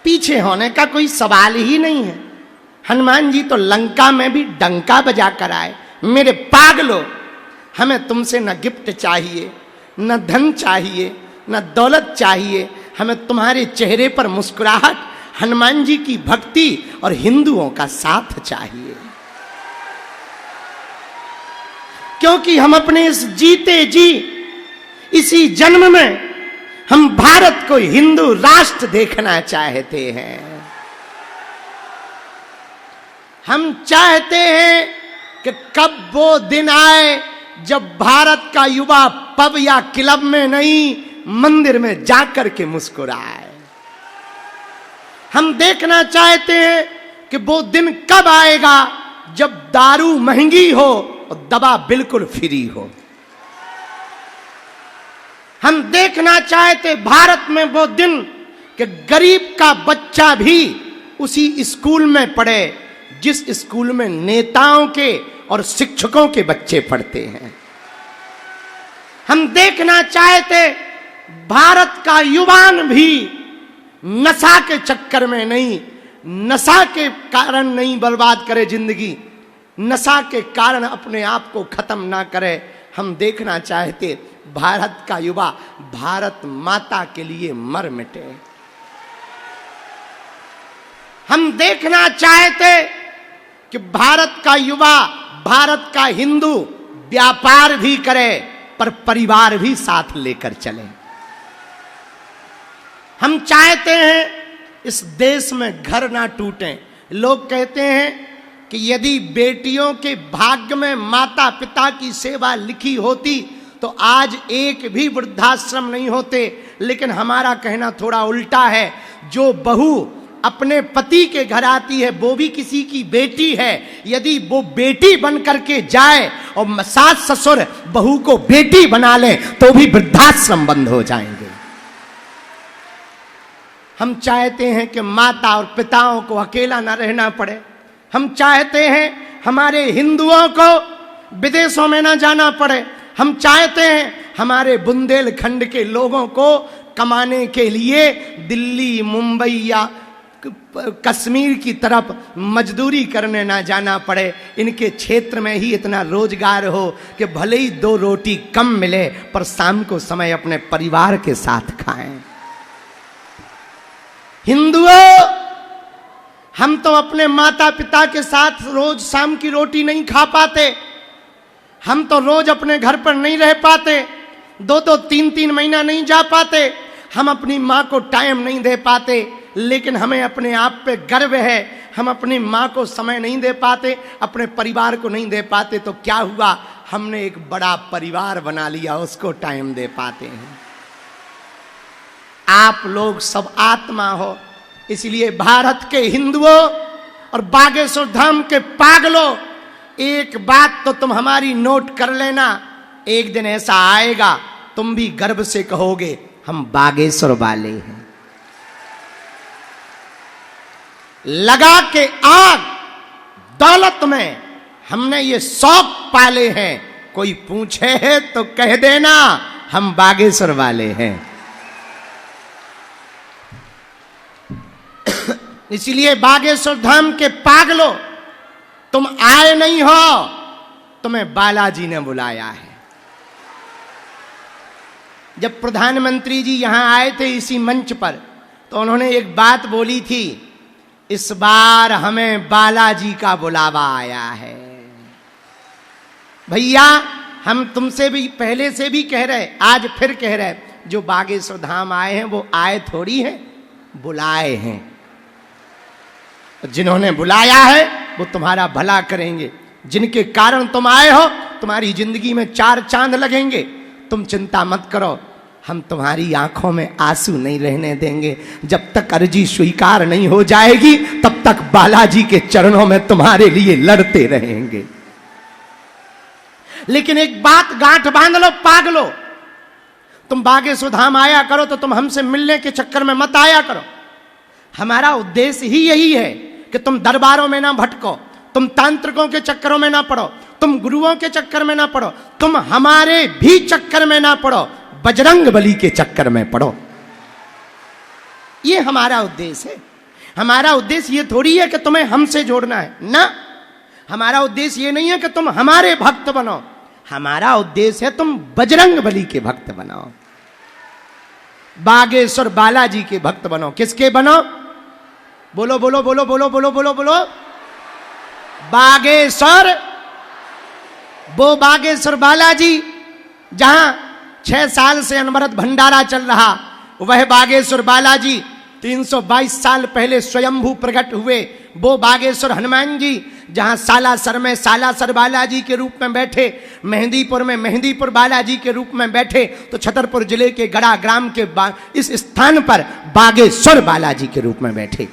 पीछे होने का कोई सवाल ही नहीं है। हनुमान जी तो लंका में भी डंका बजा कर आए। मेरे पागलो, हमें तुमसे न गिफ्ट चाहिए, न धन चाहिए, न दौलत चाहिए, हमें तुम्हारे चेहरे पर मुस्कुराहट, हनुमान जी की भक्ति और हिंदुओं का साथ चाहिए। क्योंकि हम अपने इस जीते जी इसी जन्म में हम भारत को हिंदू राष्ट्र देखना चाहते हैं। हम चाहते हैं कि कब वो दिन आए जब भारत का युवा पब या क्लब में नहीं, मंदिर में जाकर के मुस्कुराए। हम देखना चाहते हैं कि वो दिन कब आएगा जब दारू महंगी हो और दवा बिल्कुल फ्री हो। हम देखना चाहते भारत में वो दिन कि गरीब का बच्चा भी उसी स्कूल में पढ़े जिस स्कूल में नेताओं के और शिक्षकों के बच्चे पढ़ते हैं। हम देखना चाहते भारत का युवान भी नशा के चक्कर में नहीं, नशा के कारण नहीं बर्बाद करे जिंदगी, नशा के कारण अपने आप को खत्म ना करे। हम देखना चाहते भारत का युवा भारत माता के लिए मर मिटे। हम देखना चाहते कि भारत का युवा, भारत का हिंदू व्यापार भी करे पर परिवार भी साथ लेकर चले। हम चाहते हैं इस देश में घर ना टूटे। लोग कहते हैं कि यदि बेटियों के भाग्य में माता पिता की सेवा लिखी होती तो आज एक भी वृद्धाश्रम नहीं होते। लेकिन हमारा कहना थोड़ा उल्टा है। जो बहू अपने पति के घर आती है वो भी किसी की बेटी है। यदि वो बेटी बन करके जाए और सास ससुर बहू को बेटी बना ले तो भी वृद्धाश्रम बंद हो जाएंगे। हम चाहते हैं कि माता और पिताओं को अकेला ना रहना पड़े। हम चाहते हैं हमारे हिंदुओं को विदेशों में ना जाना पड़े। हम चाहते हैं हमारे बुंदेलखंड के लोगों को कमाने के लिए दिल्ली, मुंबई या कश्मीर की तरफ मजदूरी करने ना जाना पड़े। इनके क्षेत्र में ही इतना रोजगार हो कि भले ही 2 रोटी कम मिले पर शाम को समय अपने परिवार के साथ खाएं। हिंदुओं, हम तो अपने माता पिता के साथ रोज शाम की रोटी नहीं खा पाते। हम तो रोज अपने घर पर नहीं रह पाते, 2-2, 3-3 महीना नहीं जा पाते। हम अपनी माँ को टाइम नहीं दे पाते। लेकिन हमें अपने आप पे गर्व है। हम अपनी माँ को समय नहीं दे पाते, अपने परिवार को नहीं दे पाते तो क्या हुआ, हमने एक बड़ा परिवार बना लिया, उसको टाइम दे पाते हैं। आप लोग सब आत्मा हो, इसलिए भारत के हिंदुओं और बागेश्वर धाम के पागलों, एक बात तो तुम हमारी नोट कर लेना। एक दिन ऐसा आएगा तुम भी गर्व से कहोगे हम बागेश्वर वाले हैं। लगा के आग दौलत में हमने ये शौक पाले हैं। कोई पूछे है तो कह देना हम बागेश्वर वाले हैं। इसलिए बागेश्वर धाम के पागलों, तुम आए नहीं हो, तुम्हें बालाजी ने बुलाया है। जब प्रधानमंत्री जी यहां आए थे इसी मंच पर तो उन्होंने एक बात बोली थी, इस बार हमें बालाजी का बुलावा आया है। भैया, हम तुमसे भी पहले से भी कह रहे, आज फिर कह रहे, जो बागेश्वर धाम आए हैं वो आए थोड़ी हैं, बुलाए हैं। जिन्होंने बुलाया है वो तुम्हारा भला करेंगे। जिनके कारण तुम आए हो तुम्हारी जिंदगी में 4 चांद लगेंगे। तुम चिंता मत करो, हम तुम्हारी आंखों में आंसू नहीं रहने देंगे। जब तक अर्जी स्वीकार नहीं हो जाएगी तब तक बालाजी के चरणों में तुम्हारे लिए लड़ते रहेंगे। लेकिन एक बात गांठ बांध लो पागलो, तुम बागेश्वर धाम आया करो तो तुम हमसे मिलने के चक्कर में मत आया करो। हमारा उद्देश्य ही यही है कि तुम दरबारों में ना भटको, तुम तांत्रिकों के चक्करों में ना पड़ो, तुम गुरुओं के चक्कर में ना पड़ो, तुम हमारे भी चक्कर में ना पड़ो, बजरंग बली के चक्कर में पड़ो। ये हमारा उद्देश्य है। हमारा उद्देश्य ये थोड़ी है कि तुम्हें हमसे जोड़ना है ना, हमारा उद्देश्य ये नहीं है कि तुम हमारे भक्त बनो, हमारा उद्देश्य है तुम बजरंग बली के भक्त बनाओ, बागेश्वर बालाजी के भक्त बनो। किसके बनो? बोलो बोलो बोलो बोलो बोलो बोलो बोलो। बागेश्वर, वो बागेश्वर बालाजी जहां 6 साल से अनवरत भंडारा चल रहा, वह बागेश्वर बालाजी 322 साल पहले स्वयंभू प्रकट हुए। वो बागेश्वर हनुमान जी जहां सालासर में सालासर बालाजी के रूप में बैठे, मेहंदीपुर में मेहंदीपुर बालाजी के रूप में बैठे, तो छतरपुर जिले के गड़ा ग्राम के इस स्थान पर बागेश्वर बालाजी के रूप में बैठे।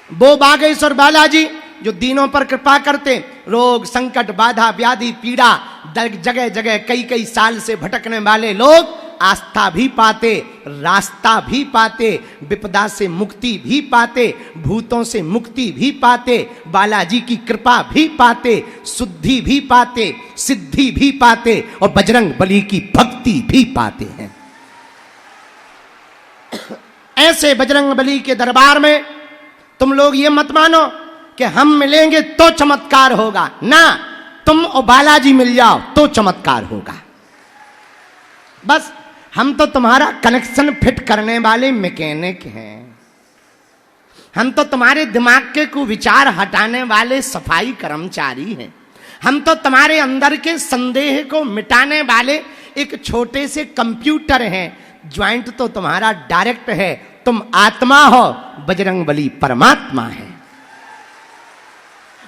वो बागेश्वर बालाजी जो दीनों पर कृपा करते, रोग संकट बाधा व्याधि पीड़ा जगह जगह कई कई साल से भटकने वाले लोग आस्था भी पाते, रास्ता भी पाते, विपदा से मुक्ति भी पाते, भूतों से मुक्ति भी पाते, बालाजी की कृपा भी पाते, शुद्धि भी पाते, सिद्धि भी पाते और बजरंग बली की भक्ति भी पाते हैं। ऐसे बजरंग बली के दरबार में तुम लोग ये मत मानो कि हम मिलेंगे तो चमत्कार होगा, ना, तुम और बालाजी मिल जाओ तो चमत्कार होगा। बस हम तो तुम्हारा कनेक्शन फिट करने वाले मैकेनिक हैं, हम तो तुम्हारे दिमाग के कुविचार हटाने वाले सफाई कर्मचारी हैं, हम तो तुम्हारे अंदर के संदेह को मिटाने वाले एक छोटे से कंप्यूटर हैं। ज्वाइंट तो तुम्हारा डायरेक्ट है, तुम आत्मा हो, बजरंग बली परमात्मा है।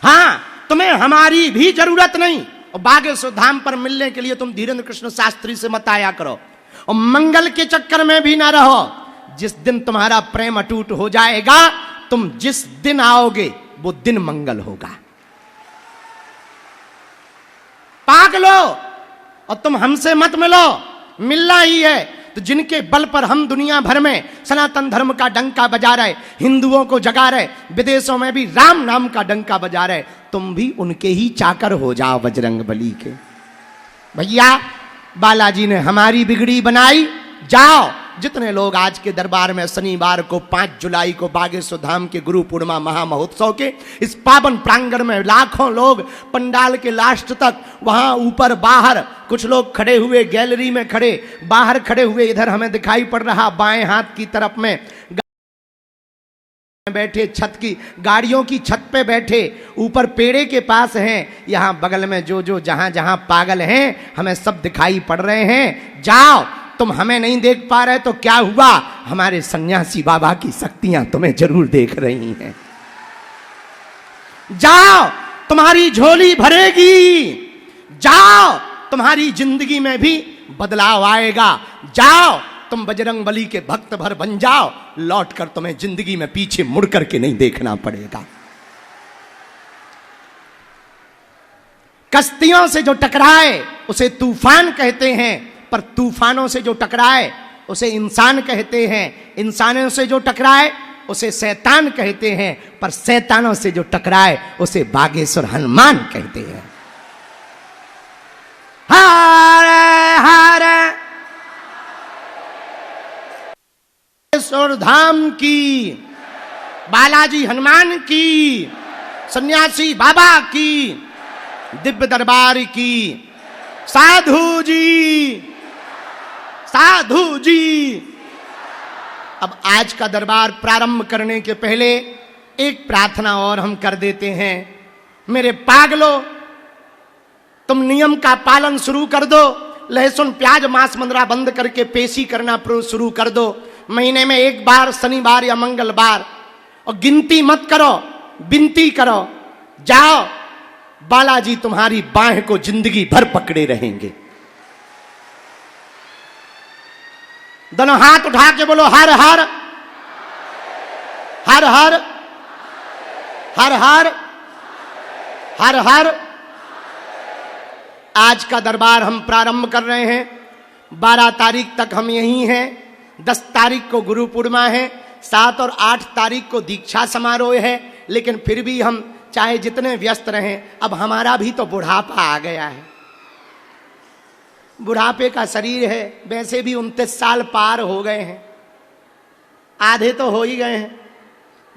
हाँ, तुम्हें हमारी भी जरूरत नहीं। और बागेश्वर धाम पर मिलने के लिए तुम धीरेन्द्र कृष्ण शास्त्री से मत आया करो, और मंगल के चक्कर में भी ना रहो। जिस दिन तुम्हारा प्रेम अटूट हो जाएगा, तुम जिस दिन आओगे वो दिन मंगल होगा। पागलो, और तुम हमसे मत मिलो, मिलना ही है तो जिनके बल पर हम दुनिया भर में सनातन धर्म का डंका बजा रहे, हिंदुओं को जगा रहे, विदेशों में भी राम नाम का डंका बजा रहे, तुम भी उनके ही चाकर हो जाओ, बजरंग बली के। भैया बालाजी ने हमारी बिगड़ी बनाई, जाओ। जितने लोग आज के दरबार में शनिवार को 5 जुलाई को बागेश्वर धाम के गुरु पूर्णिमा महामहोत्सव के इस पावन प्रांगण में लाखों लोग पंडाल के लास्ट तक, वहां ऊपर बाहर कुछ लोग खड़े हुए, गैलरी में खड़े, बाहर खड़े हुए, इधर हमें दिखाई पड़ रहा बाएं हाथ की तरफ में बैठे, छत की गाड़ियों की छत पे बैठे, ऊपर पेड़े के पास हैं, यहां बगल में जो जहां जहां पागल हैं, हमें सब दिखाई पड़ रहे हैं। जाओ, तुम हमें नहीं देख पा रहे तो क्या हुआ, हमारे सन्यासी बाबा की शक्तियां तुम्हें जरूर देख रही हैं। जाओ, तुम्हारी झोली भरेगी, जाओ, तुम्हारी जिंदगी में भी बदलाव आएगा। जाओ, तुम बजरंग बली के भक्त भर बन जाओ, लौटकर तुम्हें जिंदगी में पीछे मुड़ करके नहीं देखना पड़ेगा। कश्तियों से जो टकराए उसे तूफान कहते हैं, पर तूफानों से जो टकराए उसे इंसान कहते हैं, इंसानों से जो टकराए उसे शैतान कहते हैं, पर शैतानों से जो टकराए उसे बागेश्वर हनुमान कहते हैं। हर हर बागेश्वर धाम की, बालाजी हनुमान की, सन्यासी बाबा की, दिव्य दरबार की। साधु जी, साधु जी। अब आज का दरबार प्रारंभ करने के पहले एक प्रार्थना और हम कर देते हैं। मेरे पागलों, तुम नियम का पालन शुरू कर दो, लहसुन प्याज मांस मंदरा बंद करके पेशी करना शुरू कर दो, महीने में एक बार शनिवार या मंगलवार, और गिनती मत करो, विनती करो। जाओ, बालाजी तुम्हारी बाह को जिंदगी भर पकड़े रहेंगे। दोनों हाथ उठा के बोलो हर हर हर हर हर हर हर हर। आज का दरबार हम प्रारंभ कर रहे हैं। 12 तारीख तक हम यहीं हैं। 10 तारीख को गुरु पूर्णिमा है, 7 और 8 तारीख को दीक्षा समारोह है। लेकिन फिर भी हम चाहे जितने व्यस्त रहें, अब हमारा भी तो बुढ़ापा आ गया है। बुढ़ापे का शरीर है, वैसे भी 29 साल पार हो गए हैं, आधे तो हो ही गए हैं।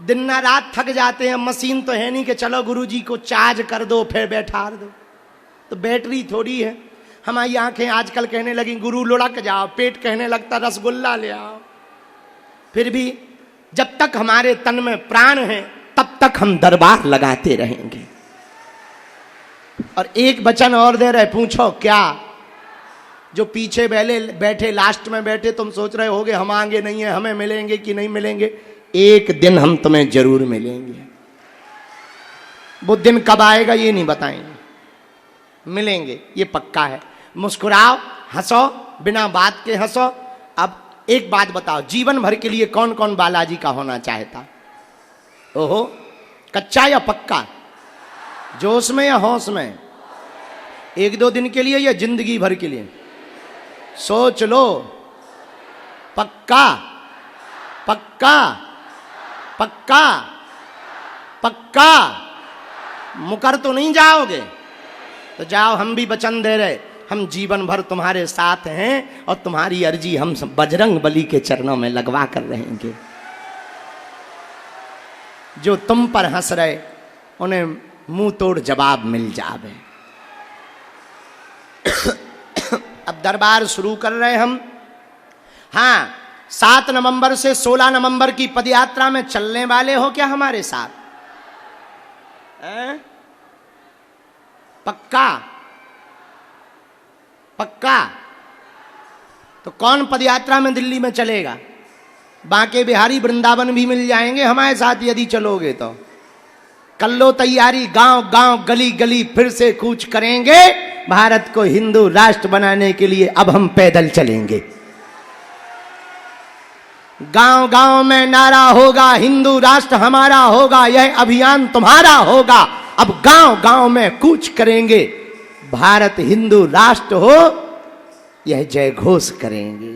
दिन ना रात थक जाते हैं, मशीन तो है नहीं कि चलो गुरुजी को चार्ज कर दो फिर बैठा दो, तो बैटरी थोड़ी है। हमारी आंखें आजकल कहने लगी गुरु लुढ़क जाओ, पेट कहने लगता रसगुल्ला ले आओ। फिर भी जब तक हमारे तन में प्राण है तब तक हम दरबार लगाते रहेंगे। और एक वचन और दे रहे, पूछो क्या? जो पीछे बैठे लास्ट में बैठे, तुम सोच रहे होगे हम आगे नहीं है, हमें मिलेंगे कि नहीं मिलेंगे। एक दिन हम तुम्हें जरूर मिलेंगे। वो दिन कब आएगा ये नहीं बताएंगे, मिलेंगे ये पक्का है। मुस्कुराओ, हंसो, बिना बात के हंसो। अब एक बात बताओ, जीवन भर के लिए कौन कौन बालाजी का होना चाहता? ओहो, कच्चा या पक्का? जोश में या होश में? एक दो दिन के लिए या जिंदगी भर के लिए? सोच लो। पक्का पक्का पक्का पक्का? मुकर तो नहीं जाओगे? तो जाओ, हम भी वचन दे रहे, हम जीवन भर तुम्हारे साथ हैं और तुम्हारी अर्जी हम बजरंग बली के चरणों में लगवा कर रहेंगे। जो तुम पर हंस रहे उन्हें मुंह तोड़ जवाब मिल जावे। अब दरबार शुरू कर रहे हम। हाँ, 7 नवंबर से 16 नवंबर की पदयात्रा में चलने वाले हो क्या हमारे साथ? पक्का पक्का? तो कौन पदयात्रा में दिल्ली में चलेगा? बांके बिहारी वृंदावन भी मिल जाएंगे हमारे साथ यदि चलोगे तो। कर लो तैयारी, गांव गांव गली गली फिर से कूच करेंगे। भारत को हिंदू राष्ट्र बनाने के लिए अब हम पैदल चलेंगे। गांव गांव में नारा होगा, हिंदू राष्ट्र हमारा होगा, यह अभियान तुम्हारा होगा। अब गांव गांव में कूच करेंगे, भारत हिंदू राष्ट्र हो यह जय घोष करेंगे।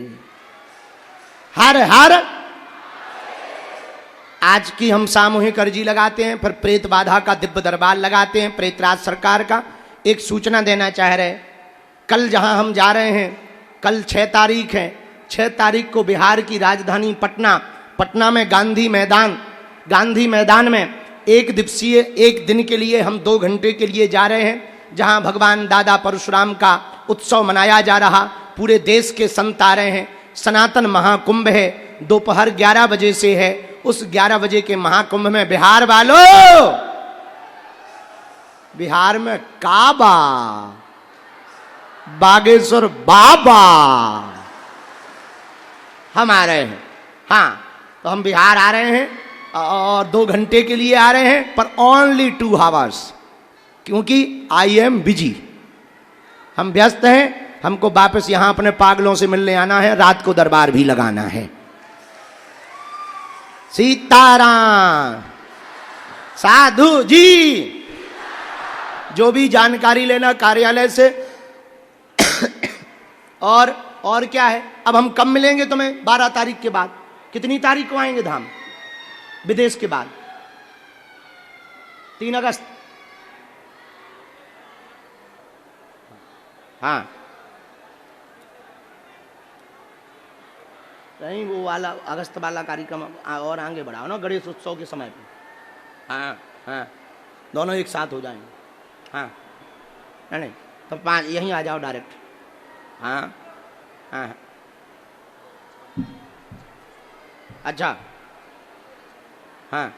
हर हर। आज की हम सामूहिक अर्जी लगाते हैं, फिर प्रेत बाधा का दिव्य दरबार लगाते हैं प्रेतराज सरकार का। एक सूचना देना चाह रहे, कल जहां हम जा रहे हैं, कल 6 तारीख है, 6 तारीख को बिहार की राजधानी पटना में गांधी मैदान में एक दिवसीय, एक दिन के लिए हम 2 घंटे के लिए जा रहे हैं, जहां भगवान दादा परशुराम का उत्सव मनाया जा रहा। पूरे देश के संत आ रहे हैं। सनातन महाकुंभ है, दोपहर 11 बजे से है। उस 11 बजे के महाकुंभ में बिहार वालों, बिहार में काबा, बागेश्वर बाबा हम आ रहे हैं। हाँ, तो हम बिहार आ रहे हैं और 2 घंटे के लिए आ रहे हैं, पर ओनली 2 आवर्स, क्योंकि आई एम बिजी, हम व्यस्त हैं। हमको वापस यहां अपने पागलों से मिलने आना है, रात को दरबार भी लगाना है। सीताराम। साधु जी, जो भी जानकारी लेना कार्यालय से। और क्या है, अब हम कब मिलेंगे तुम्हें? 12 तारीख के बाद। कितनी तारीख को आएंगे धाम विदेश के बाद? 3 अगस्त। हाँ, कहीं वो वाला अगस्त वाला कार्यक्रम और आगे बढ़ाओ ना, गणेश उत्सव के समय पे। हाँ हाँ, दोनों एक साथ हो जाएंगे। हाँ नहीं तो 5 यहीं आ जाओ डायरेक्ट। हाँ हाँ, अच्छा हाँ,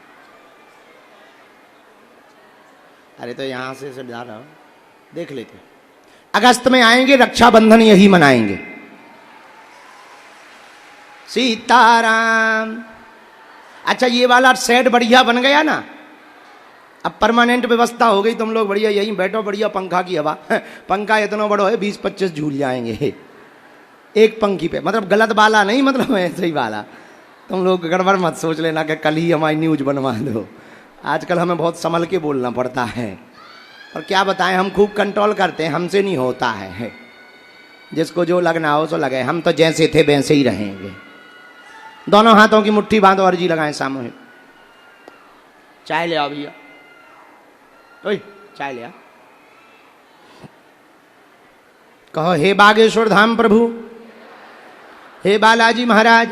अरे तो यहाँ से जा रहा हूँ, देख लेते। अगस्त में आएंगे, रक्षाबंधन यही मनाएंगे। सीताराम। अच्छा, ये वाला सेट बढ़िया बन गया ना, अब परमानेंट व्यवस्था हो गई। तुम लोग बढ़िया यहीं बैठो, बढ़िया पंखा की हवा। पंखा इतना बड़ा है, 20-25 झूल जाएंगे एक पंखी पे। मतलब गलत वाला नहीं, मतलब ऐसे ही वाला। तुम लोग गड़बड़ मत सोच लेना कि कल ही हमारी न्यूज बनवा दो। आजकल हमें बहुत संभल के बोलना पड़ता है, और क्या बताएं, हम खूब कंट्रोल करते हैं, हमसे नहीं होता है। जिसको जो लगना हो सो लगे, हम तो जैसे थे वैसे ही रहेंगे। दोनों हाथों की मुट्ठी बांधो, अर्जी लगाएं सामूहिक। चाय ले आओ भैया, ओए चाय ले आ। कहो, हे बागेश्वर धाम प्रभु, हे बालाजी महाराज,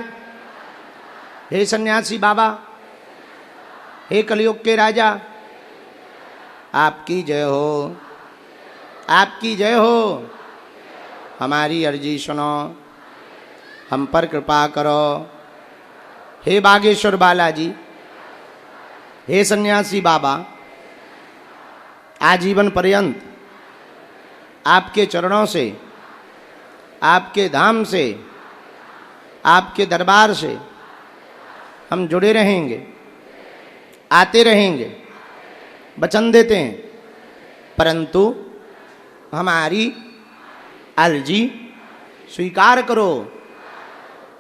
हे सन्यासी बाबा, हे कलयुग के राजा, आपकी जय हो, आपकी जय हो। हमारी अर्जी सुनो, हम पर कृपा करो। हे बागेश्वर बालाजी, हे सन्यासी बाबा, आजीवन पर्यंत आपके चरणों से, आपके धाम से, आपके दरबार से हम जुड़े रहेंगे, आते रहेंगे, वचन देते हैं। परंतु हमारी अर्जी स्वीकार करो,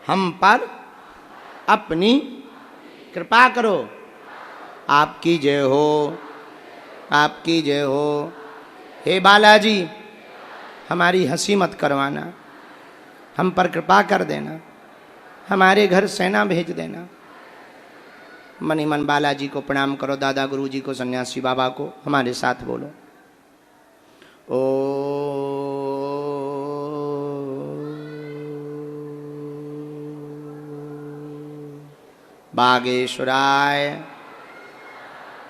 हम पर अपनी कृपा करो। आपकी जय हो, आपकी जय हो। हे बालाजी, हमारी हंसी मत करवाना, हम पर कृपा कर देना, हमारे घर सेना भेज देना। मन ही मन बालाजी को प्रणाम करो, दादा गुरुजी को, सन्यासी बाबा को। हमारे साथ बोलो, ओ बागेश्वराय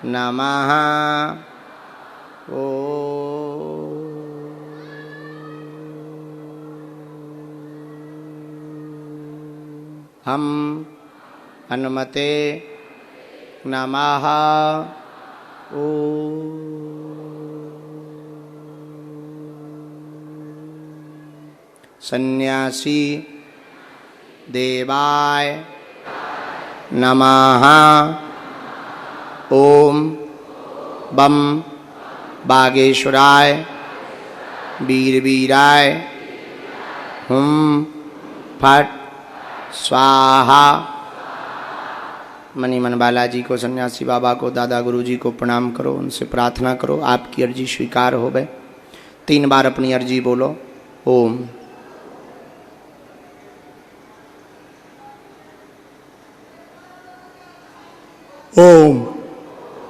नमः। ओ हम हनुमते नमः। ओ सन्यासी देवाय नमः। ओम बम बागेश्वराय वीरवीराय हुम फट स्वाहा। मनी मन बालाजी को, सन्यासी बाबा को, दादा गुरुजी को प्रणाम करो, उनसे प्रार्थना करो आपकी अर्जी स्वीकार हो गए। 3 बार अपनी अर्जी बोलो। ओम ओम